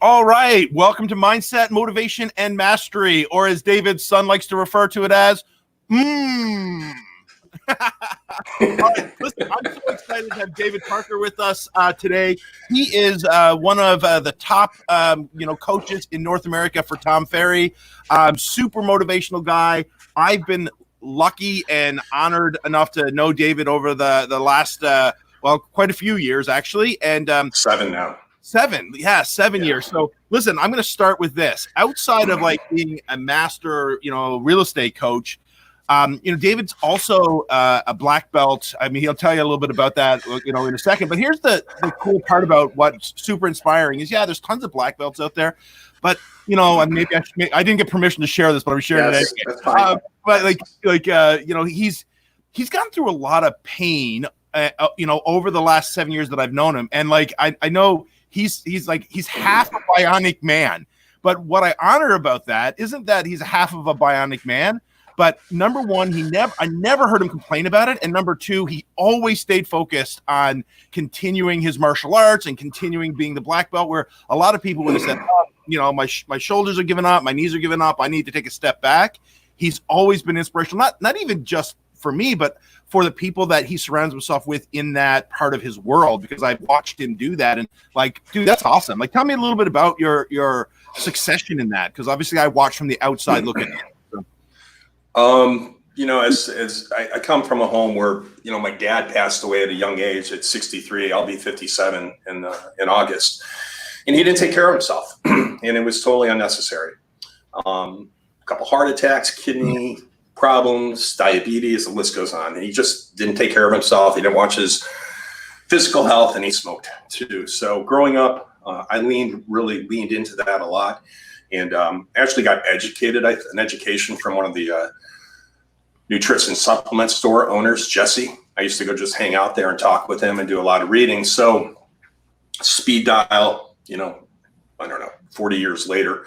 All right. Welcome to Mindset, Motivation, and Mastery, or as David's son likes to refer to it as, All right, listen, I'm so excited to have David Parker with us today. He is one of the top, coaches in North America for Tom Ferry. Super motivational guy. I've been lucky and honored enough to know David over the last, quite a few years actually, and 7 now. 7 years. So listen, I'm going to start with this. Outside of like being a master, real estate coach, David's also a black belt. I mean, he'll tell you a little bit about that, in a second. But here's the cool part about what's super inspiring is, there's tons of black belts out there, but and maybe I didn't get permission to share this, but I'm sharing it. That's fine. But he's gone through a lot of pain, over the last 7 years that I've known him, and I know he's half a bionic man. But what I honor about that isn't that he's half of a bionic man. But number one, I never heard him complain about it. And number two, he always stayed focused on continuing his martial arts and continuing being the black belt, where a lot of people would have said, my shoulders are giving up, my knees are giving up, I need to take a step back. He's always been inspirational, not even just for me, but for the people that he surrounds himself with in that part of his world, because I've watched him do that. And dude, that's awesome. Tell me a little bit about your succession in that, because obviously I watched from the outside looking in. As I come from a home where, my dad passed away at a young age at 63, I'll be 57 in August, and he didn't take care of himself and it was totally unnecessary. A couple heart attacks, kidney problems, diabetes, the list goes on. And he just didn't take care of himself. He didn't watch his physical health, and he smoked too. So growing up, I really leaned into that a lot. And actually got educated, an education from one of the nutrition supplement store owners, Jesse. I used to go just hang out there and talk with him and do a lot of reading. So speed dial, 40 years later,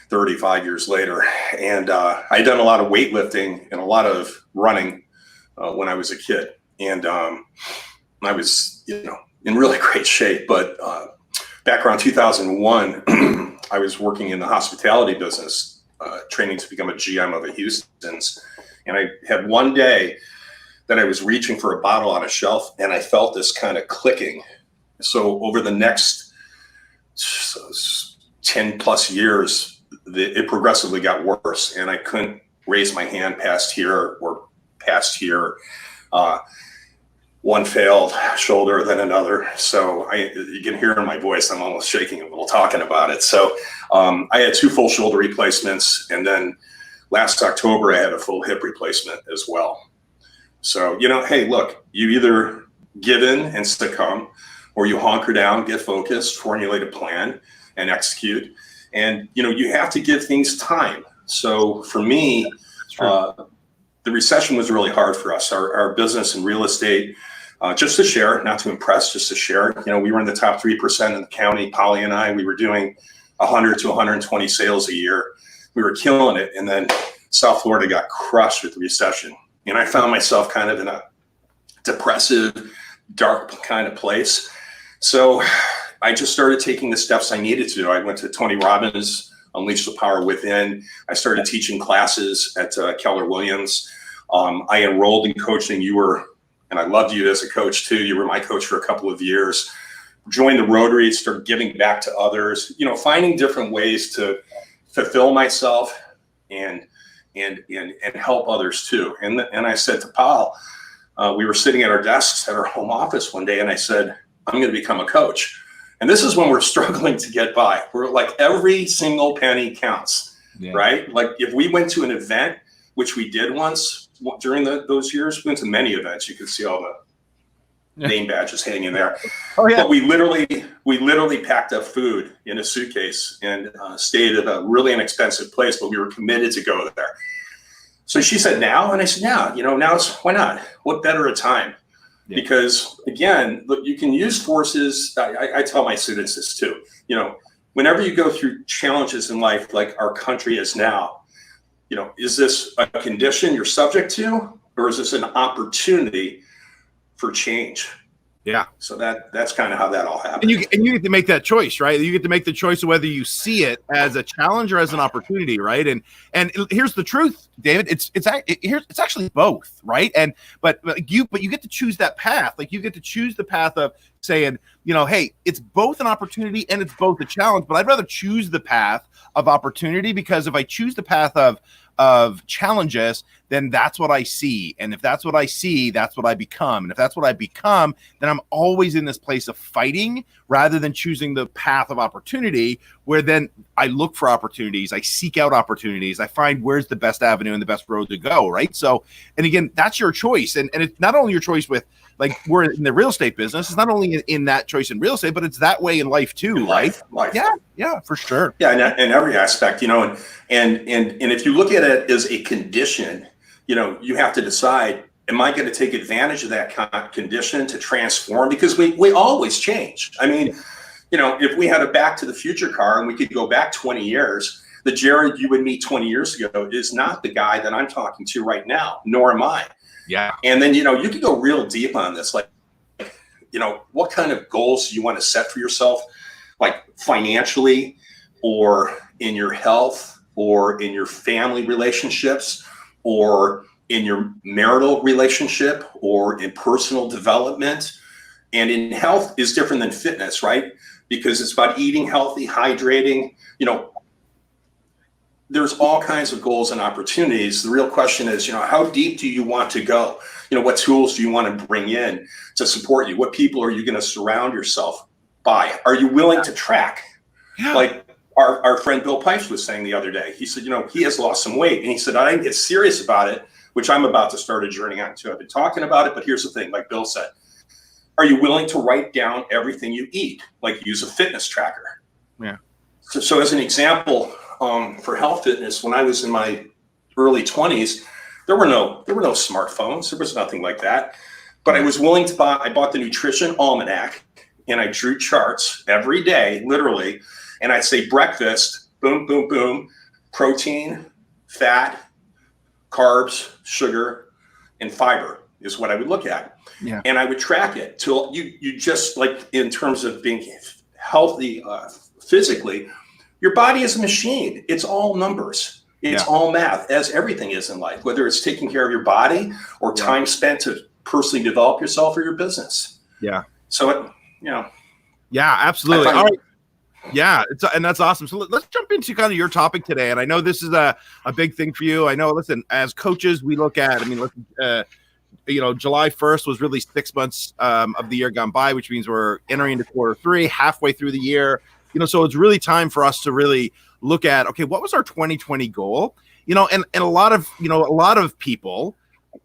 35 years later. And I'd done a lot of weightlifting and a lot of running when I was a kid. And I was, in really great shape. But back around 2001, I was working in the hospitality business, training to become a GM of a Houston's. And I had one day that I was reaching for a bottle on a shelf, and I felt this kind of clicking. So over the next 10 plus years, it progressively got worse, and I couldn't raise my hand past here or past here. One failed shoulder, then another. So you can hear in my voice, I'm almost shaking a little talking about it. So I had 2 full shoulder replacements. And then last October, I had a full hip replacement as well. So, hey, look, you either give in and succumb, or you hunker down, get focused, formulate a plan, and execute. And, you have to give things time. So for me, the recession was really hard for us. Our business in real estate, just to share, not to impress, just to share, we were in the top 3% in the county. Polly and I, we were doing 100 to 120 sales a year. We were killing it. And then South Florida got crushed with the recession. And I found myself kind of in a depressive, dark kind of place. So I just started taking the steps I needed to. I went to Tony Robbins' Unleash the Power Within. I started teaching classes at Keller Williams. I enrolled in coaching. And I loved you as a coach too. You were my coach for a couple of years. Joined the Rotary, started giving back to others, finding different ways to fulfill myself and help others too. And I said to Paul, we were sitting at our desks at our home office one day, and I said, I'm going to become a coach. And this is when we're struggling to get by. We're like, every single penny counts, right? Like if we went to an event, which we did once during those years, we went to many events. You could see all the name badges hanging there. Oh, yeah. But we literally packed up food in a suitcase and stayed at a really inexpensive place, but we were committed to go there. So she said, now? And I said, yeah, why not? What better a time? Yeah. Because again, look, you can use forces. I tell my students this too. Whenever you go through challenges in life, like our country is now, is this a condition you're subject to, or is this an opportunity for change? Yeah. So that's kind of how that all happened. And you get to make that choice, right? You get to make the choice of whether you see it as a challenge or as an opportunity, right? And here's the truth, David. It's actually both, right? But you get to choose that path. Like, you get to choose the path of saying, hey, it's both an opportunity and it's both a challenge. But I'd rather choose the path of opportunity, because if I choose the path of challenges, then that's what I see. And if that's what I see, that's what I become. And if that's what I become, then I'm always in this place of fighting rather than choosing the path of opportunity, where then I look for opportunities, I seek out opportunities, I find where's the best avenue and the best road to go, right? So, and again, that's your choice. And it's not only your choice with, like, we're in the real estate business, it's not only in that choice in real estate, but it's that way in life too, right? Life. Yeah, for sure. Yeah, in every aspect, and if you look at it as a condition, you have to decide, am I going to take advantage of that condition to transform? Because we always change. I mean, if we had a Back to the Future car and we could go back 20 years, the Jared you would meet 20 years ago is not the guy that I'm talking to right now, nor am I. Yeah. And then, you could go real deep on this, like, what kind of goals you want to set for yourself, like financially, or in your health, or in your family relationships, or in your marital relationship, or in personal development. And in health is different than fitness, right? Because it's about eating healthy, hydrating, there's all kinds of goals and opportunities. The real question is, how deep do you want to go? What tools do you want to bring in to support you? What people are you going to surround yourself by? Are you willing to track? Yeah. Like our friend Bill Pipes was saying the other day. He said, he has lost some weight. And he said, I didn't get serious about it, which I'm about to start a journey on too. I've been talking about it, but here's the thing, like Bill said, are you willing to write down everything you eat? Like, use a fitness tracker. Yeah. So as an example, for health fitness, when I was in my early 20s, there were no smartphones. There was nothing like that. But I was willing to I bought the nutrition almanac, and I drew charts every day, literally. And I'd say breakfast, boom, boom, boom, protein, fat, carbs, sugar, and fiber is what I would look at. Yeah. And I would track it till you just, like, in terms of being healthy physically, your body is a machine. It's all numbers. It's all math, as everything is in life, whether it's taking care of your body or time spent to personally develop yourself or your business. Yeah. So, Yeah, absolutely. All right. Yeah, and that's awesome. So let's jump into kind of your topic today. And I know this is a big thing for you. I know, listen, as coaches, we look at, July 1st was really 6 months of the year gone by, which means we're entering into Q3, halfway through the year. So it's really time for us to really look at, okay, what was our 2020 goal? And a lot of people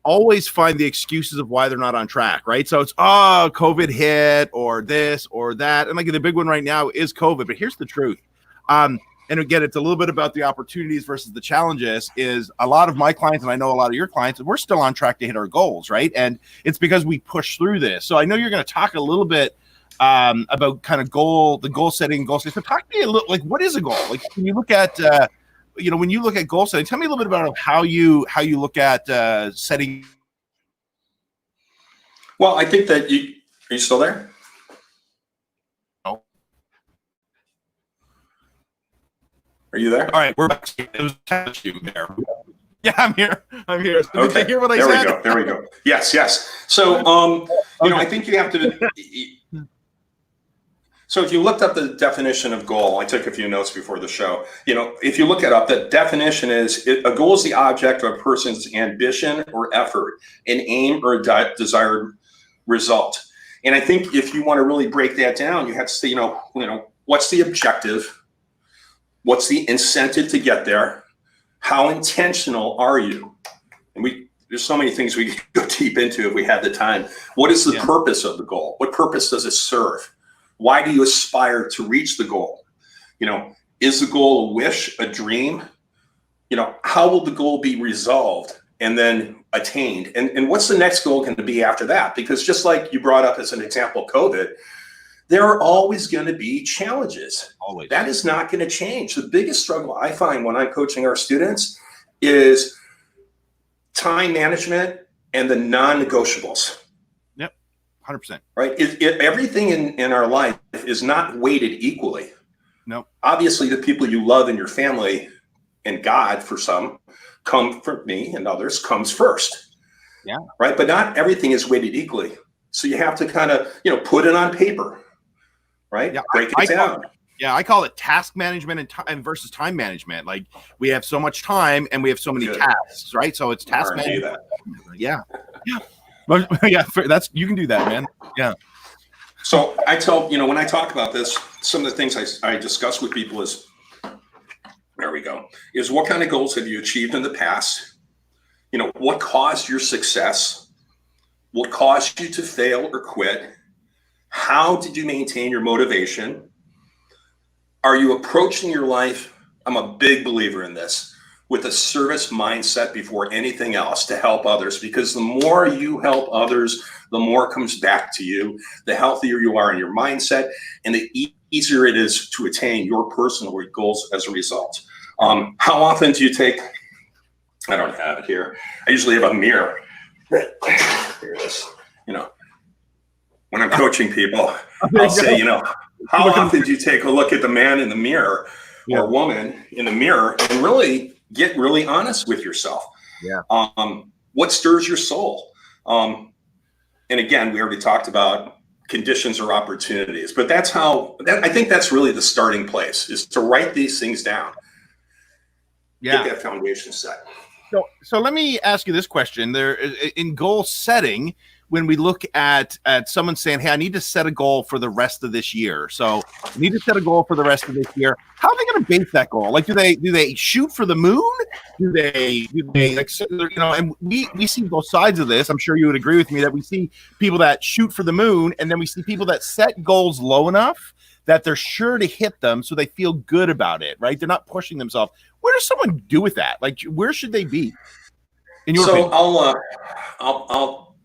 always find the excuses of why they're not on track, right? So it's, COVID hit, or this or that. And like, the big one right now is COVID, but here's the truth. And again, it's a little bit about the opportunities versus the challenges. Is a lot of my clients, and I know a lot of your clients, we're still on track to hit our goals, right? And it's because we push through this. So I know you're going to talk a little bit about kind of the goal setting, So talk to me a little, like, what is a goal? Like, when you look at, when you look at goal setting, tell me a little bit about how you look at setting. well, I think that are you still there? No. Are you there? All right, we're back. It was you there. Yeah, I'm here. So okay. Did you hear what I said? There we go. Yes. So, I think you have to. So if you looked up the definition of goal, I took a few notes before the show. If you look it up, the definition is a goal is the object of a person's ambition or effort, an aim or a desired result. And I think if you want to really break that down, you have to say, what's the objective? What's the incentive to get there? How intentional are you? And there's so many things we could go deep into if we had the time. What is the purpose of the goal? What purpose does it serve? Why do you aspire to reach the goal? Is the goal a wish, a dream? How will the goal be resolved and then attained? And what's the next goal going to be after that? Because just like you brought up as an example, COVID, there are always going to be challenges. Always. That is not going to change. The biggest struggle I find when I'm coaching our students is time management and the non-negotiables. Yep. 100%. Right? Everything in our life is not weighted equally. No. Obviously, the people you love in your family and God, for some, come from me, and others comes first. Yeah. Right. But not everything is weighted equally. So you have to kind of, put it on paper. Right. Yeah, Break it down. I call it task management and time versus time management. Like, we have so much time and we have so many tasks, right? So it's task management. Yeah. But yeah, that's, you can do that, man. Yeah. So I tell, when I talk about this, some of the things I discuss with people is, there we go, is what kind of goals have you achieved in the past? What caused your success? What caused you to fail or quit? How did you maintain your motivation? Are you approaching your life? I'm a big believer in this, with a service mindset before anything else, to help others, because the more you help others, the more comes back to you, the healthier you are in your mindset, and the easier it is to attain your personal goals as a result. How often do you take, I don't have it here, I usually have a mirror. Here it is. When I'm coaching people, I'll say, how often do you take a look at the man in the mirror or woman in the mirror and really get really honest with yourself? Yeah. What stirs your soul? And again, we already talked about conditions or opportunities, but I think that's really the starting place, is to write these things down. Yeah. Get that foundation set. So let me ask you this question. There, in goal setting, when we look at someone saying, hey, I need to set a goal for the rest of this year. So I need to set a goal for the rest of this year. How are they going to base that goal? Like, do they shoot for the moon? Do they like, and we see both sides of this. I'm sure you would agree with me that we see people that shoot for the moon, and then we see people that set goals low enough that they're sure to hit them, so they feel good about it, right? They're not pushing themselves. What does someone do with that? Like, where should they be? In your opinion? I'll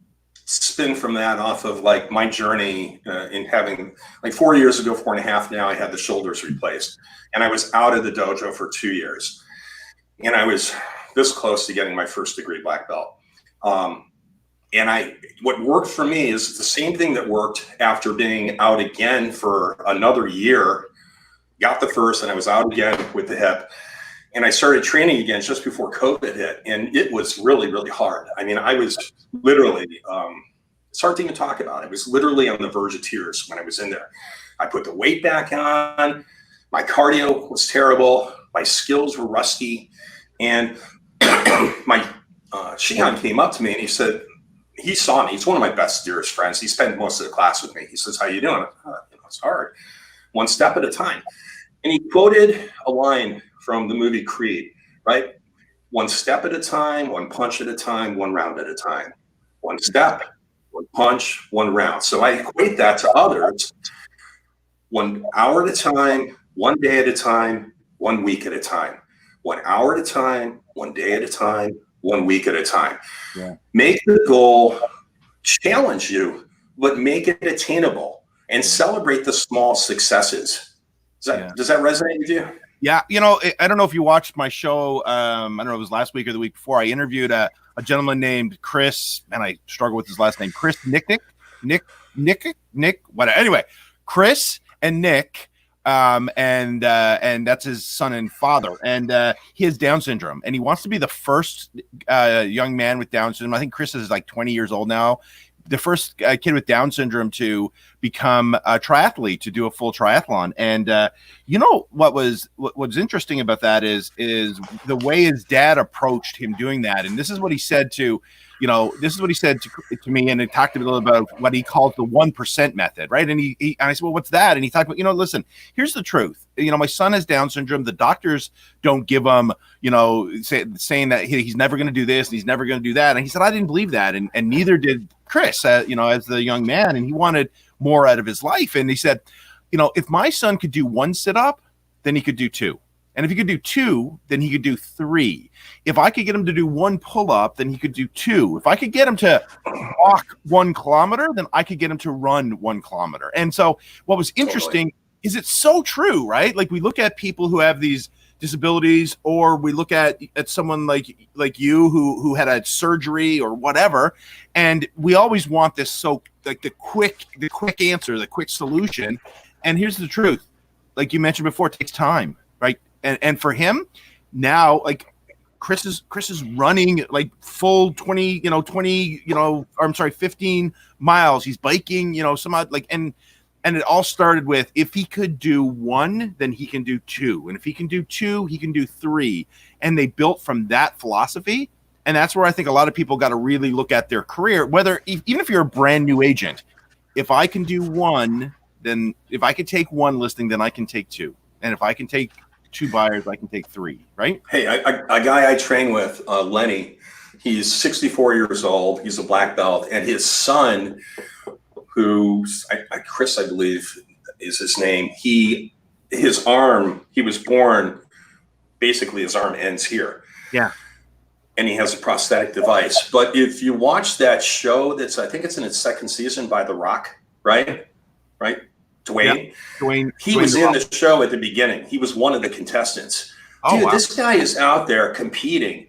spin from that off of like my journey in having, like 4 years ago, 4.5 now, I had the shoulders replaced, and I was out of the dojo for 2 years, and I was this close to getting my first degree black belt. And what worked for me is the same thing that worked after being out again for another year. Got the first, and I was out again with the hip. And I started training again just before COVID hit. And it was really, really hard. I mean, I was literally, it's hard to even talk about. I was literally on the verge of tears when I was in there. I put the weight back on. My cardio was terrible. My skills were rusty. And my Shihan came up to me and he said, he saw me. He's one of my best, dearest friends. He spent most of the class with me. He says, how you doing? It's hard. One step at a time. And he quoted a line from the movie Creed, right? One step at a time, one punch at a time, one round at a time. One step, one punch, one round. So I equate that to others. 1 hour at a time, 1 day at a time, 1 week at a time. 1 hour at a time, 1 day at a time, 1 week at a time. Yeah. Make the goal challenge you, but make it attainable, and celebrate the small successes. Does that resonate with you? Yeah. I don't know if you watched my show. I don't know if it was last week or the week before. I interviewed a gentleman named Chris, and I struggle with his last name, Chris Nick, whatever. Anyway, Chris and Nick, and that's his son and father, and he has Down syndrome, and he wants to be the first young man with Down syndrome. I think Chris is like 20 years old now. The first kid with Down syndrome to become a triathlete, to do a full triathlon. And what was interesting about that is the way his dad approached him doing that. And this is what he said to me, and it talked a little about what he calls the 1% method, right? And and I said, well, what's that? And he talked about, listen, here's the truth. My son has Down syndrome. The doctors don't give him, saying that he's never going to do this and he's never going to do that. And he said, I didn't believe that, and neither did Chris, as the young man, and he wanted more out of his life. And he said, if my son could do 1 sit-up, then he could do 2. And if he could do 2, then he could do 3. If I could get him to do 1 pull-up, then he could do 2. If I could get him to walk 1 kilometer, then I could get him to run 1 kilometer. And so what was interesting is it's so true, right? Like, we look at people who have these disabilities, or we look at someone like you who had a surgery or whatever, and we always want this so the quick answer, the quick solution. And here's the truth, like you mentioned before, it takes time, right? And for him now, like Chris is running like full 15 miles. He's biking, some odd, like, and it all started with, if he could do one, then he can do two. And if he can do two, he can do three. And they built from that philosophy. And that's where I think a lot of people got to really look at their career, even if you're a brand new agent, if I can do one, then if I can take one listing, then I can take two. And if I can take two buyers, I can take three, right? Hey, a guy I train with, Lenny, he's 64 years old. He's a black belt, and his son, who's Chris, I believe is his name. He was born, basically his arm ends here. Yeah. And he has a prosthetic device. But if you watch that show, I think it's in its second season by The Rock, right? Dwayne. Yeah. Dwayne. He was in the show at the beginning. He was one of the contestants. Dude, wow. This guy is out there competing,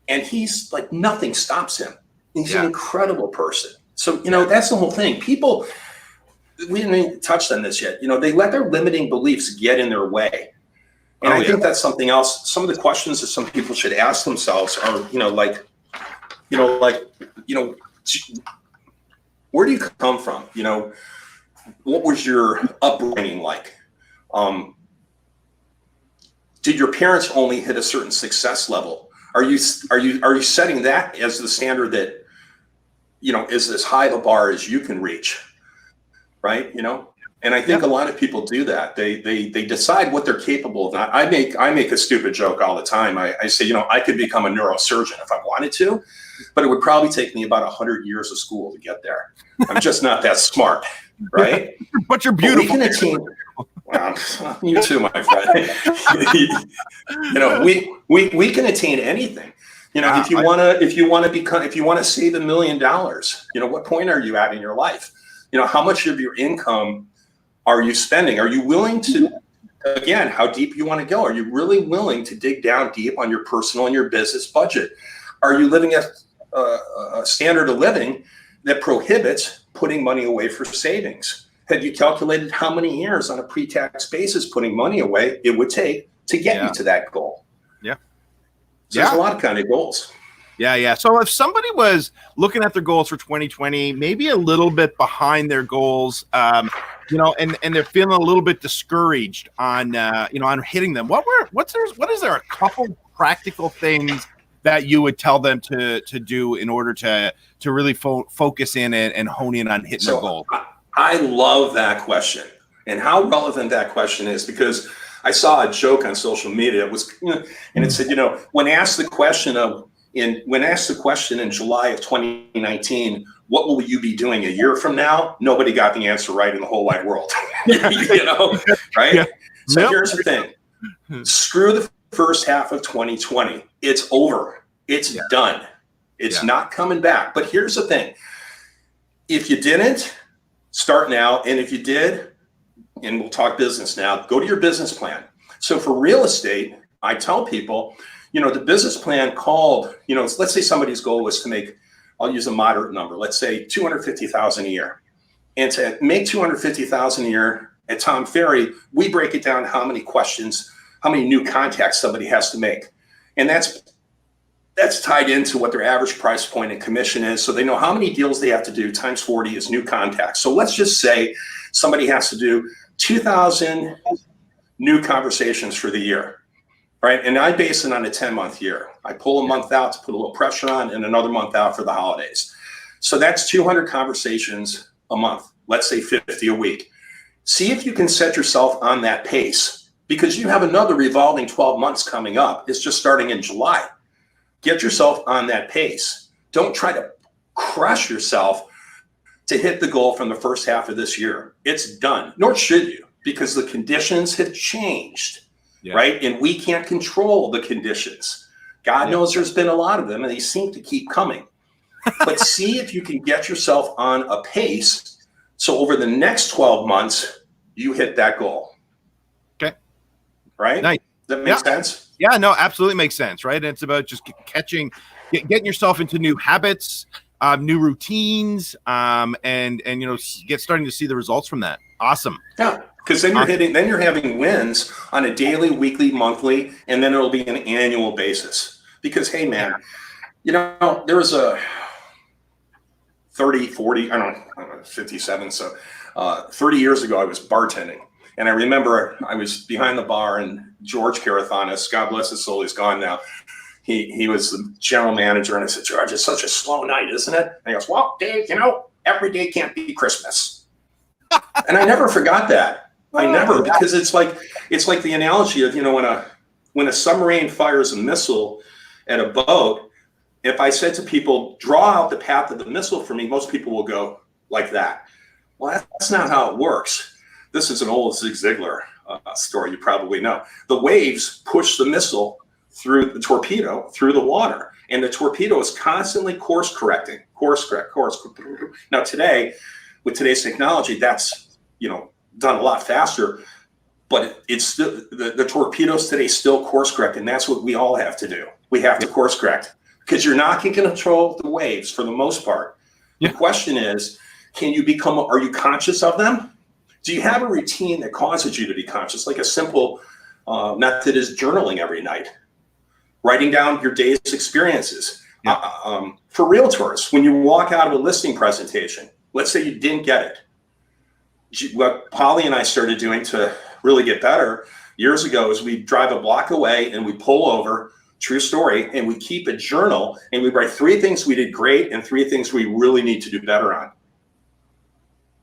and he's like, nothing stops him. He's an incredible person. So, that's the whole thing. People, we didn't even touch on this yet. They let their limiting beliefs get in their way. And I think that's something else. Some of the questions that some people should ask themselves are, where do you come from? What was your upbringing like? Did your parents only hit a certain success level? Are you setting that as the standard that, is as high a bar as you can reach, right? And I think a lot of people do that. They decide what they're capable of. I make a stupid joke all the time. I say, I could become a neurosurgeon if I wanted to, but it would probably take me about 100 years of school to get there. I'm just not that smart, right? But you're beautiful. Well, you too, my friend. We can attain anything. If you want to save $1 million, what point are you at in your life? How much of your income are you spending? Are you willing to, again, how deep you want to go? Are you really willing to dig down deep on your personal and your business budget? Are you living at a standard of living that prohibits putting money away for savings? Have you calculated how many years on a pre-tax basis putting money away it would take to get you to that goal? Yeah. So there's a lot of kind of goals. Yeah. So if somebody was looking at their goals for 2020, maybe a little bit behind their goals, and they're feeling a little bit discouraged on hitting them, what is there a couple practical things that you would tell them to do in order to really focus in and hone in on hitting their goal? I love that question, and how relevant that question is, because I saw a joke on social media. It was, and it said, when asked the question in July of 2019, what will you be doing a year from now? Nobody got the answer right in the whole wide world. Right? Yeah. So here's the thing. Screw the first half of 2020. It's over. It's done. It's not coming back. But here's the thing. If you didn't, start now. And if you did, and we'll talk business now, go to your business plan. So for real estate, I tell people, the business plan called, let's say somebody's goal was to make, I'll use a moderate number, let's say $250,000 a year. And to make $250,000 a year at Tom Ferry, we break it down how many questions, how many new contacts somebody has to make. And that's tied into what their average price point and commission is. So they know how many deals they have to do times 40 is new contacts. So let's just say somebody has to do 2,000 new conversations for the year. Right. And I base it on a 10-month year. I pull a month out to put a little pressure on and another month out for the holidays. So that's 200 conversations a month. Let's say 50 a week. See if you can set yourself on that pace, because you have another revolving 12 months coming up. It's just starting in July. Get yourself on that pace. Don't try to crush yourself to hit the goal from the first half of this year. It's done, nor should you, because the conditions have changed. Right. And we can't control the conditions. God knows there's been a lot of them, and they seem to keep coming. But see if you can get yourself on a pace so over the next 12 months, you hit that goal. Okay. Right? Nice. Does that make sense? Yeah, no, absolutely makes sense. Right. And it's about just getting yourself into new habits, new routines, and starting to see the results from that. Awesome. Yeah, because then you're having wins on a daily, weekly, monthly, and then it'll be an annual basis. Because hey, man, there was a 30, 40, I don't know, 57. So 30 years ago, I was bartending. And I remember I was behind the bar, and George Carathanis, God bless his soul, he's gone now. He was the general manager, and I said, George, it's such a slow night, isn't it? And he goes, well, Dave, every day can't be Christmas. And I never forgot that. Because it's like the analogy of, when a submarine fires a missile at a boat, if I said to people, draw out the path of the missile for me, most people will go like that. Well, that's not how it works. This is an old Zig Ziglar story you probably know. The waves push the missile through the torpedo, through the water. And the torpedo is constantly course correcting. Now today, with today's technology, that's, done a lot faster, but it's still, the torpedoes today still course correct. And that's what we all have to do. We have to course correct, because you're not going to control the waves for the most part. The question is, are you conscious of them? Do you have a routine that causes you to be conscious? Like a simple method is journaling every night, writing down your day's experiences. For realtors, when you walk out of a listing presentation, let's say you didn't get it. What Polly and I started doing to really get better years ago is we drive a block away and we pull over, true story, and we keep a journal and we write 3 things we did great and 3 things we really need to do better on.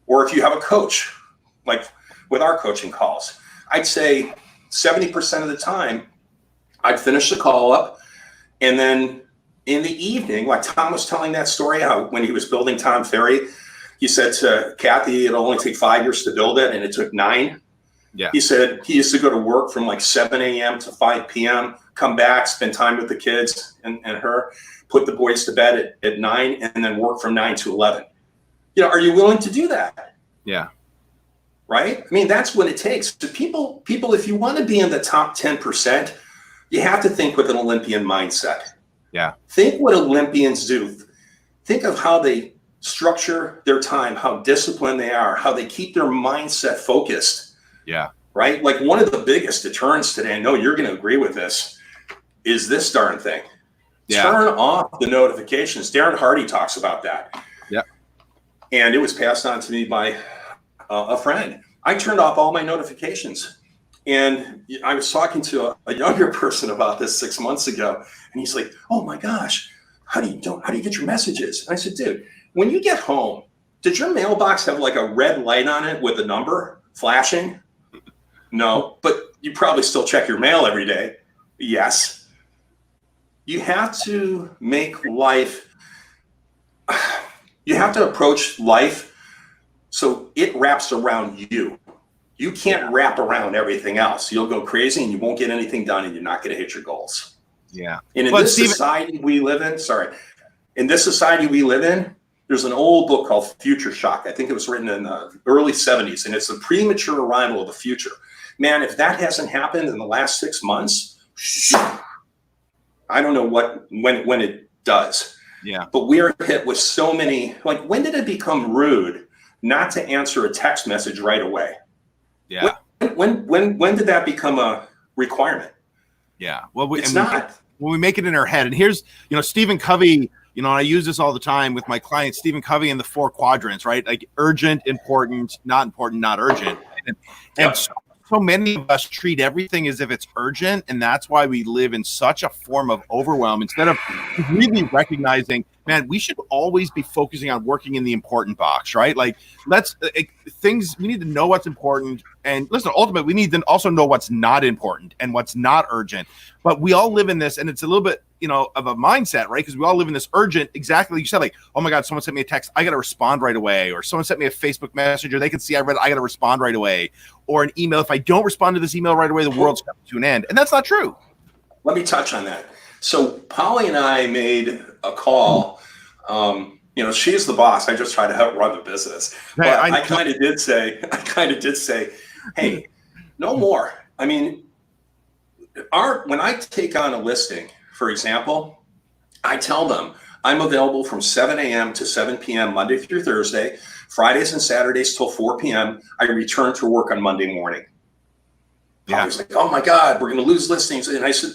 Or if you have a coach, like with our coaching calls, I'd say 70% of the time I'd finish the call up, and then in the evening, like Tom was telling that story how when he was building Tom Ferry, he said to Kathy, it'll only take 5 years to build it, and it took 9. Yeah. He said he used to go to work from like 7 a.m. to 5 p.m., come back, spend time with the kids and her, put the boys to bed at 9, and then work from 9 to 11. Are you willing to do that? Yeah. Right? I mean, that's what it takes. So people, if you want to be in the top 10%, you have to think with an Olympian mindset. Yeah. Think what Olympians do. Think of how they structure their time, how disciplined they are, how they keep their mindset focused. Yeah. Right? Like one of the biggest deterrents today, I know you're going to agree with this, is this darn thing. Yeah. Turn off the notifications. Darren Hardy talks about that. Yeah. And it was passed on to me by a friend. I turned off all my notifications. And I was talking to a younger person about this 6 months ago, and he's like, "Oh my gosh, how do you get your messages?" And I said, "Dude, when you get home, did your mailbox have like a red light on it with a number flashing?" No, but you probably still check your mail every day. Yes. You have to make life. You have to approach life so it wraps around you. You can't wrap around everything else. You'll go crazy and you won't get anything done, and you're not going to hit your goals. Yeah. And in this society we live in, there's an old book called Future Shock. I think it was written in the early 70s, and it's the premature arrival of the future. Man, if that hasn't happened in the last 6 months, I don't know when it does. Yeah. But we are hit with so many, like, when did it become rude not to answer a text message right away? Yeah. When did that become a requirement? Yeah. Well, it's not. When we make it in our head, and here's, Stephen Covey, I use this all the time with my clients, Stephen Covey in the 4 quadrants, right? Like urgent, important, not urgent. And so many of us treat everything as if it's urgent, and that's why we live in such a form of overwhelm instead of really recognizing, man, we should always be focusing on working in the important box, right? Like we need to know what's important, and listen, ultimately we need to also know what's not important and what's not urgent. But we all live in this, and it's a little bit, of a mindset, right? Because we all live in this urgent, exactly like you said, like, oh my God, someone sent me a text, I got to respond right away. Or someone sent me a Facebook message, or they can see I read it, I got to respond right away. Or an email, if I don't respond to this email right away, the world's coming to an end. And that's not true. Let me touch on that. So Polly and I made a call. She's the boss. I just try to help run the business. But I kind of did say, hey, no more. I mean, when I take on a listing, for example, I tell them I'm available from 7 a.m. to 7 p.m. Monday through Thursday, Fridays and Saturdays till 4 p.m. I return to work on Monday morning. Yeah. I was like, oh my God, we're going to lose listings. And I said,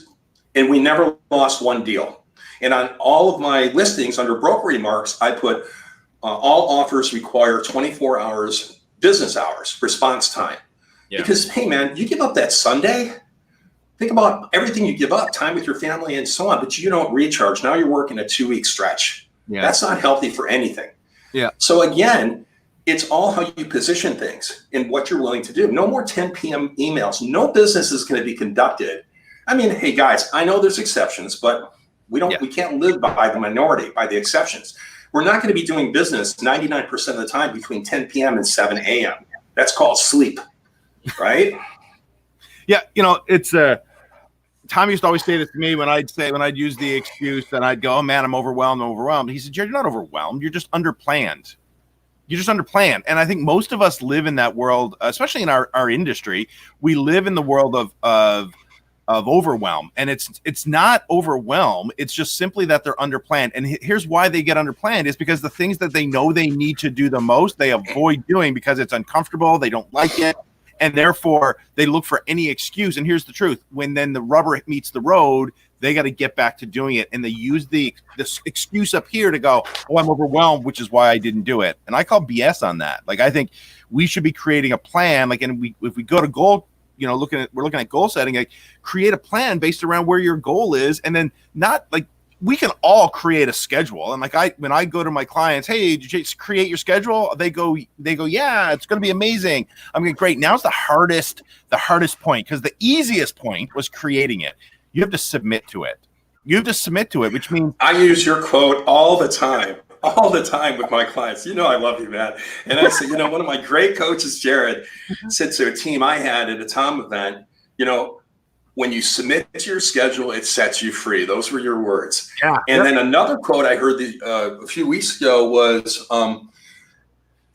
and we never lost one deal. And on all of my listings under broker remarks, I put all offers require 24 hours, business hours, response time. Yeah. Because, hey man, you give up that Sunday, think about everything you give up, time with your family and so on, but you don't recharge. Now you're working a 2-week stretch. Yeah. That's not healthy for anything. Yeah. So again, it's all how you position things and what you're willing to do. No more 10 p.m. emails. No business is going to be conducted. I mean, hey guys, I know there's exceptions, but we can't live by the minority, by the exceptions. We're not going to be doing business 99% of the time between 10 p.m. and 7 a.m. That's called sleep, right? Yeah, it's Tom used to always say this to me when I'd use the excuse and I'd go, oh man, I'm overwhelmed. He said, Jared, you're not overwhelmed. You're just underplanned. And I think most of us live in that world, especially in our industry. We live in the world of overwhelm, and it's not overwhelm. It's just simply that they're underplanned. And here's why they get underplanned is because the things that they know they need to do the most, they avoid doing because it's uncomfortable. They don't like it. And therefore they look for any excuse. And here's the truth. When then the rubber meets the road, they got to get back to doing it. And they use this excuse up here to go, oh, I'm overwhelmed, which is why I didn't do it. And I call BS on that. Like, I think we should be creating a plan. Like, and if we go to goal, we're looking at goal setting, like create a plan based around where your goal is. And then not like, we can all create a schedule. And like when I go to my clients, hey, did you create your schedule? They go, yeah, it's going to be amazing. I'm going, great. Now's the hardest point, because the easiest point was creating it. You have to submit to it. Which means I use your quote all the time with my clients. I love you, man. And I said, one of my great coaches, Jared, said to a team I had at a Tom event, when you submit to your schedule, it sets you free. Those were your words. Yeah. And then another quote I heard a few weeks ago was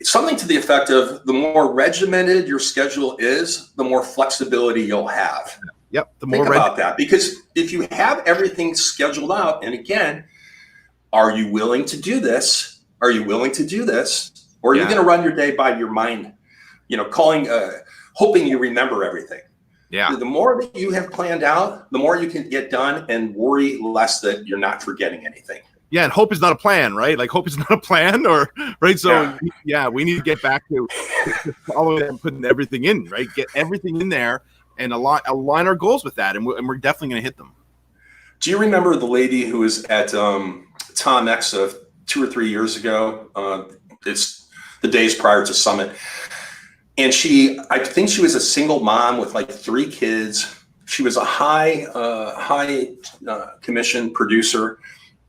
something to the effect of, the more regimented your schedule is, the more flexibility you'll have. Yep. Think about that, because if you have everything scheduled out, and again, are you willing to do this? Or are you going to run your day by your mind, hoping you remember everything? Yeah. The more that you have planned out, the more you can get done and worry less that you're not forgetting anything. Yeah. And hope is not a plan, right? Like, hope is not a plan, right? So we need to get back to following and putting everything in, right? Get everything in there and align our goals with that. And we're definitely going to hit them. Do you remember the lady who was at Tom X 2 or 3 years ago? It's the days prior to Summit. And I think she was a single mom with like 3 kids. She was a high commission producer.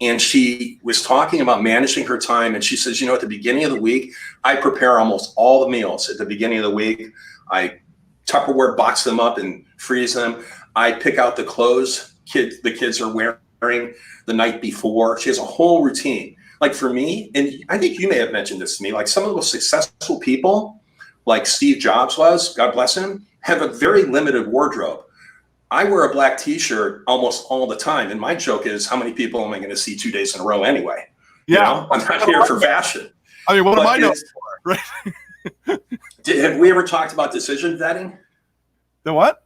And she was talking about managing her time. And she says, at the beginning of the week, I prepare almost all the meals at the beginning of the week. I Tupperware box them up and freeze them. I pick out the clothes the kids are wearing the night before. She has a whole routine. Like for me, and I think you may have mentioned this to me, like some of the most successful people, like Steve Jobs was, God bless him, have a very limited wardrobe. I wear a black t-shirt almost all the time. And my joke is, how many people am I going to see 2 days in a row anyway? Yeah. I'm not here for fashion. I mean, what am I known for? Right. Have we ever talked about decision vetting? The what?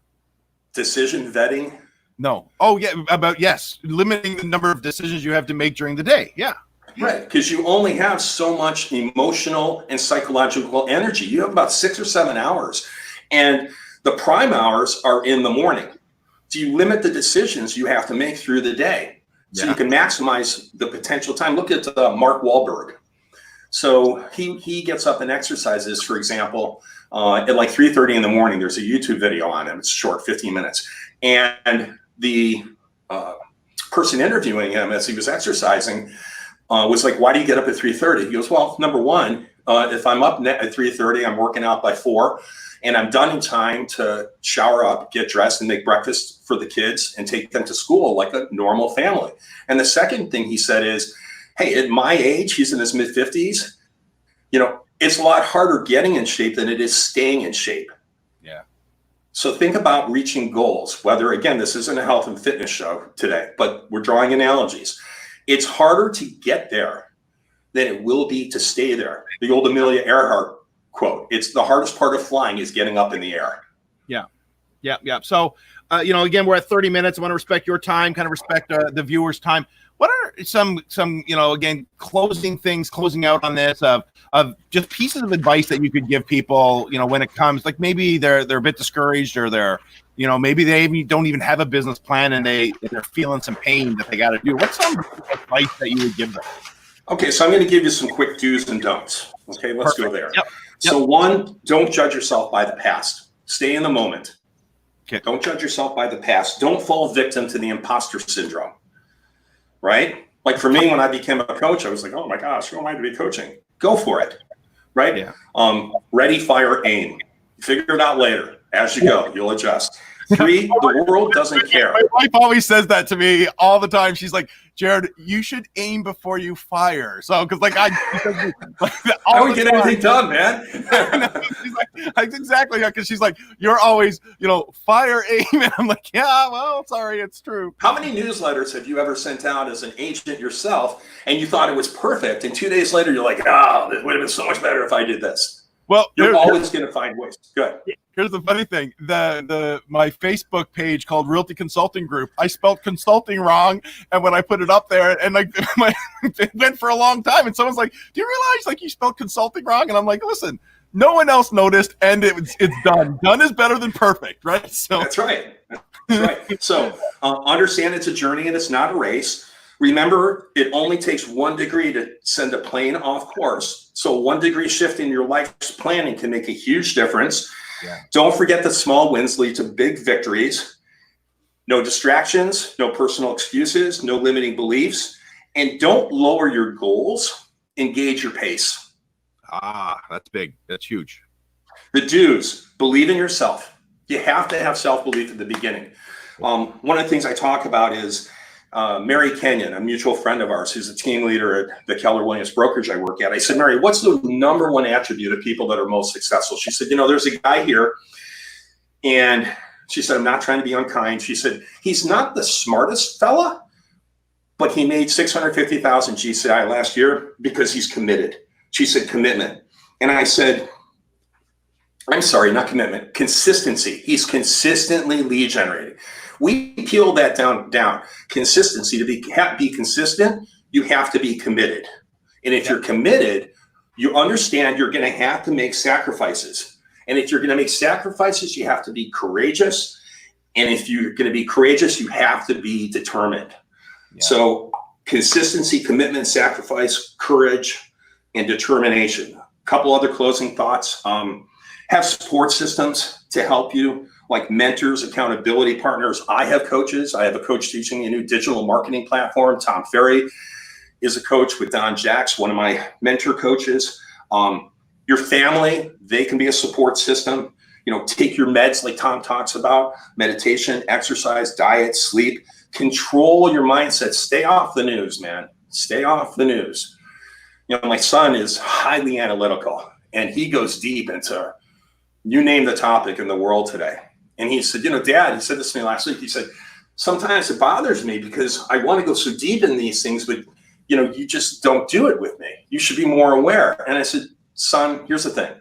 Decision vetting? No. Oh, yeah. Yes. Limiting the number of decisions you have to make during the day. Yeah. Right. Because you only have so much emotional and psychological energy. You have about 6 or 7 hours. And the prime hours are in the morning. So you limit the decisions you have to make through the day. So you can maximize the potential time. Look at Mark Wahlberg. So he gets up and exercises, for example, at like 3:30 in the morning. There's a YouTube video on him. It's short, 15 minutes. And the person interviewing him as he was exercising was like, why do you get up at 3:30? He goes, well, number one, if I'm up at 3:30, I'm working out by 4, and I'm done in time to shower up, get dressed, and make breakfast for the kids and take them to school like a normal family. And the second thing he said is, hey, at my age, he's in his mid-50s, it's a lot harder getting in shape than it is staying in shape. Yeah. So think about reaching goals, whether, again, this isn't a health and fitness show today, but we're drawing analogies. It's harder to get there than it will be to stay there. The old Amelia Earhart quote, it's the hardest part of flying is getting up in the air. Yeah. So, again, we're at 30 minutes. I want to respect your time, kind of respect the viewers' time. What are some, again, closing out on this of just pieces of advice that you could give people, when it comes, like maybe they're a bit discouraged, or they're, maybe they don't even have a business plan and they're feeling some pain that they got to do. What's some advice that you would give them? Okay, so I'm going to give you some quick do's and don'ts. Okay, let's go there. Yep. So one, don't judge yourself by the past. Stay in the moment. Okay. Don't judge yourself by the past. Don't fall victim to the imposter syndrome, right? Like for me, when I became a coach, I was like, oh my gosh, who am I to be coaching? Go for it, right? Yeah. Ready, fire, aim. Figure it out later. As you go, you'll adjust. 3, the world doesn't care. My wife always says that to me all the time. She's like, Jared, you should aim before you fire. So, because I don't get anything done, man. She's like, that's exactly, because she's like, you're always, fire, aim. And I'm like, yeah, well, sorry, it's true. How many newsletters have you ever sent out as an agent yourself and you thought it was perfect, and 2 days later you're like, oh, it would have been so much better if I did this? Well, you're always going to find ways. Good. Here's the funny thing: my Facebook page called Realty Consulting Group, I spelled consulting wrong, and when I put it up there, and it went for a long time, and someone's like, "Do you realize you spelled consulting wrong?" And I'm like, "Listen, no one else noticed, and it's done. Done is better than perfect, right?" So that's right. That's right. So understand it's a journey and it's not a race. Remember, it only takes 1 degree to send a plane off course. So 1 degree shift in your life's planning can make a huge difference. Yeah. Don't forget that small wins lead to big victories. No distractions, no personal excuses, no limiting beliefs, and don't lower your goals. Engage your pace. That's big. That's huge. The do's: believe in yourself. You have to have self-belief at the beginning. One of the things I talk about is Mary Kenyon, a mutual friend of ours, who's a team leader at the Keller Williams brokerage I work at. I said, Mary, what's the number one attribute of people that are most successful? She said, there's a guy here, and she said, I'm not trying to be unkind. She said, he's not the smartest fella, but he made $650,000 GCI last year because he's committed. She said, commitment. And I said, I'm sorry, not commitment, consistency. He's consistently lead generating. We peel that down. Consistency. To be consistent, you have to be committed. And if you're committed, you understand you're going to have to make sacrifices. And if you're going to make sacrifices, you have to be courageous. And if you're going to be courageous, you have to be determined. Yeah. So consistency, commitment, sacrifice, courage, and determination. A couple other closing thoughts. Have support systems to help you, like mentors, accountability partners. I have coaches. I have a coach teaching a new digital marketing platform. Tom Ferry is a coach with Don Jacks, one of my mentor coaches. Your family, they can be a support system. Take your meds like Tom talks about, meditation, exercise, diet, sleep. Control your mindset. Stay off the news, man. Stay off the news. My son is highly analytical, and he goes deep into, you name the topic in the world today. And he said, Dad, he said this to me last week. He said, sometimes it bothers me because I want to go so deep in these things, but you just don't do it with me. You should be more aware. And I said, son, here's the thing.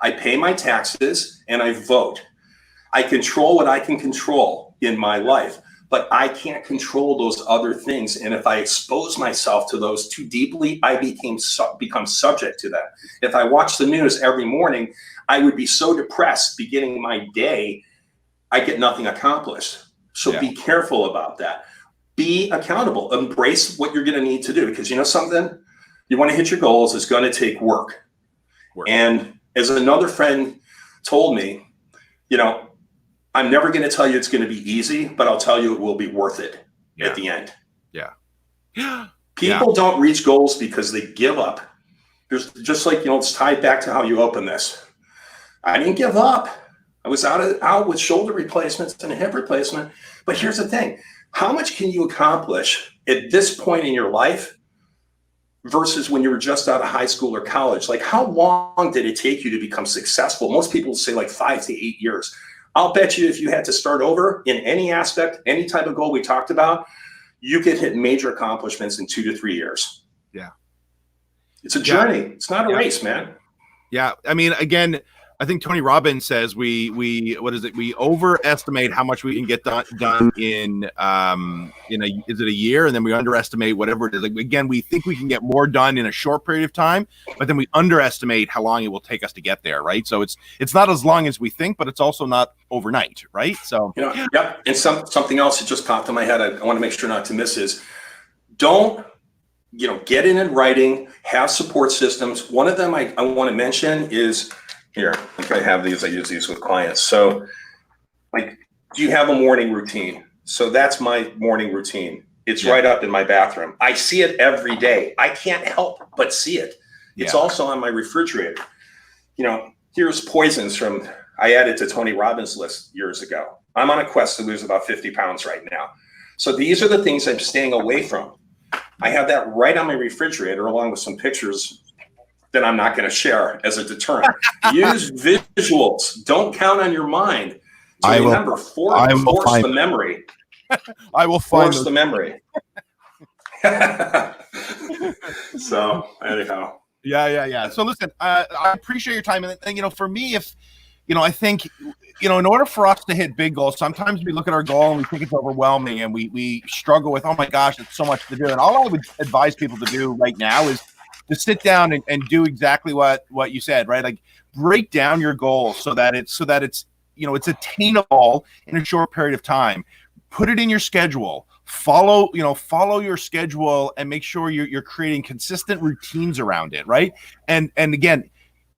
I pay my taxes and I vote. I control what I can control in my life, but I can't control those other things. And if I expose myself to those too deeply, I become subject to that. If I watch the news every morning, I would be so depressed beginning my day, I get nothing accomplished. So Be careful about that. Be accountable. Embrace what you're going to need to do, because something, you want to hit your goals, it's going to take work. And as another friend told me, I'm never going to tell you it's going to be easy, but I'll tell you it will be worth it at the end. Yeah. People don't reach goals because they give up. There's just like, it's tied back to how you open this. I didn't give up. I was out with shoulder replacements and a hip replacement. But here's the thing. How much can you accomplish at this point in your life versus when you were just out of high school or college? Like, how long did it take you to become successful? Most people say like 5 to 8 years. I'll bet you if you had to start over in any aspect, any type of goal we talked about, you could hit major accomplishments in 2 to 3 years. Yeah. It's a journey. It's not a race, man. Yeah. I mean, again, I think Tony Robbins says we overestimate how much we can get done in is it a year, and then we underestimate whatever it is. Like, again, we think we can get more done in a short period of time, but then we underestimate how long it will take us to get there, right? So it's not as long as we think, but it's also not overnight, right? So yep. And something else that just popped in my head, I want to make sure not to miss is, don't get in writing, have support systems. One of them I want to mention is, here, I think I have these. I use these with clients. So, like, do you have a morning routine? So that's my morning routine. It's right up in my bathroom. I see it every day. I can't help but see it. It's also on my refrigerator. Here's poisons I added to Tony Robbins' list years ago. I'm on a quest to lose about 50 pounds right now. So these are the things I'm staying away from. I have that right on my refrigerator, along with some pictures that I'm not going to share as a deterrent. Use visuals. Don't count on your mind. Remember, force the memory. I will force the memory. So anyhow. Yeah. So listen, I appreciate your time. And for me, I think, in order for us to hit big goals, sometimes we look at our goal and we think it's overwhelming, and we struggle with, oh my gosh, it's so much to do. And all I would advise people to do right now is to sit down and do exactly what you said, right? Like, break down your goals so that it's it's attainable in a short period of time. Put it in your schedule. Follow your schedule, and make sure you're creating consistent routines around it, right? And again,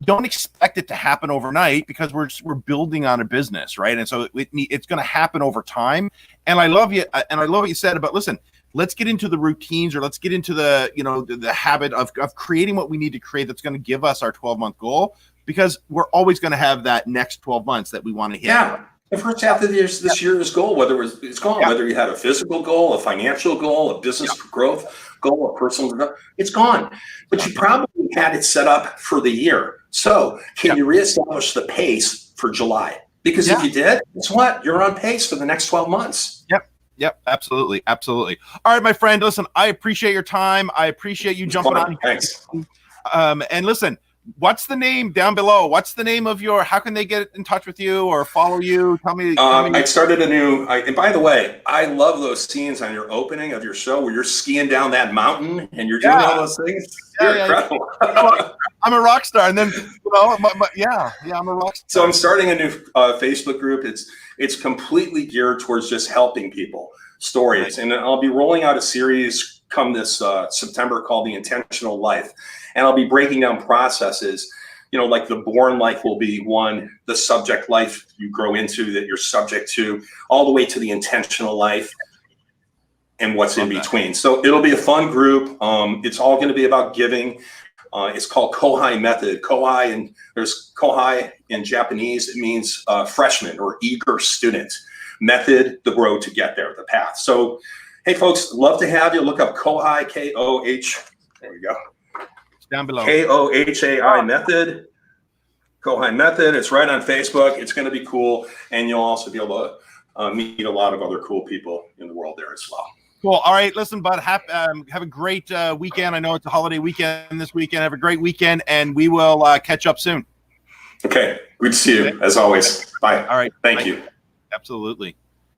don't expect it to happen overnight, because we're building on a business, right? And so it's going to happen over time. And I love what you said about, listen, let's get into the routines, or let's get into the habit of creating what we need to create that's going to give us our 12-month goal, because we're always going to have that next 12 months that we want to hit. Yeah. The first half of this year's goal, whether it's gone, whether you had a physical goal, a financial goal, a business growth goal, a personal growth, it's gone. But you probably had it set up for the year. So can you reestablish the pace for July? Because if you did, guess what? You're on pace for the next 12 months. Yep. Absolutely. All right, my friend, listen, I appreciate your time. I appreciate you jumping on. Thanks. And listen, what's the name down below? What's the name of how can they get in touch with you or follow you? Tell me. I started and by the way, I love those scenes on your opening of your show where you're skiing down that mountain and you're doing all those things. You're incredible. I'm a rock star. And then, I'm a rock star. So I'm starting a new Facebook group. It's completely geared towards just helping people, stories. And I'll be rolling out a series come this September called The Intentional Life. And I'll be breaking down processes, like the born life will be one, the subject life you grow into that you're subject to, all the way to the intentional life and what's in between. So it'll be a fun group. It's all going to be about giving. It's called Kohai Method. Kohai, and there's Kohai in Japanese. It means freshman or eager student. Method, the road to get there, the path. So, hey, folks, love to have you. Look up Kohai, K-O-H. There we go. Down below. Kohai Method. Kohai Method. It's right on Facebook. It's going to be cool. And you'll also be able to meet a lot of other cool people in the world there as well. Cool. All right. Listen, bud, have a great weekend. I know it's a holiday weekend this weekend. Have a great weekend, and we will catch up soon. Okay. Good to see you, as always. Bye. All right. Thank you. Absolutely.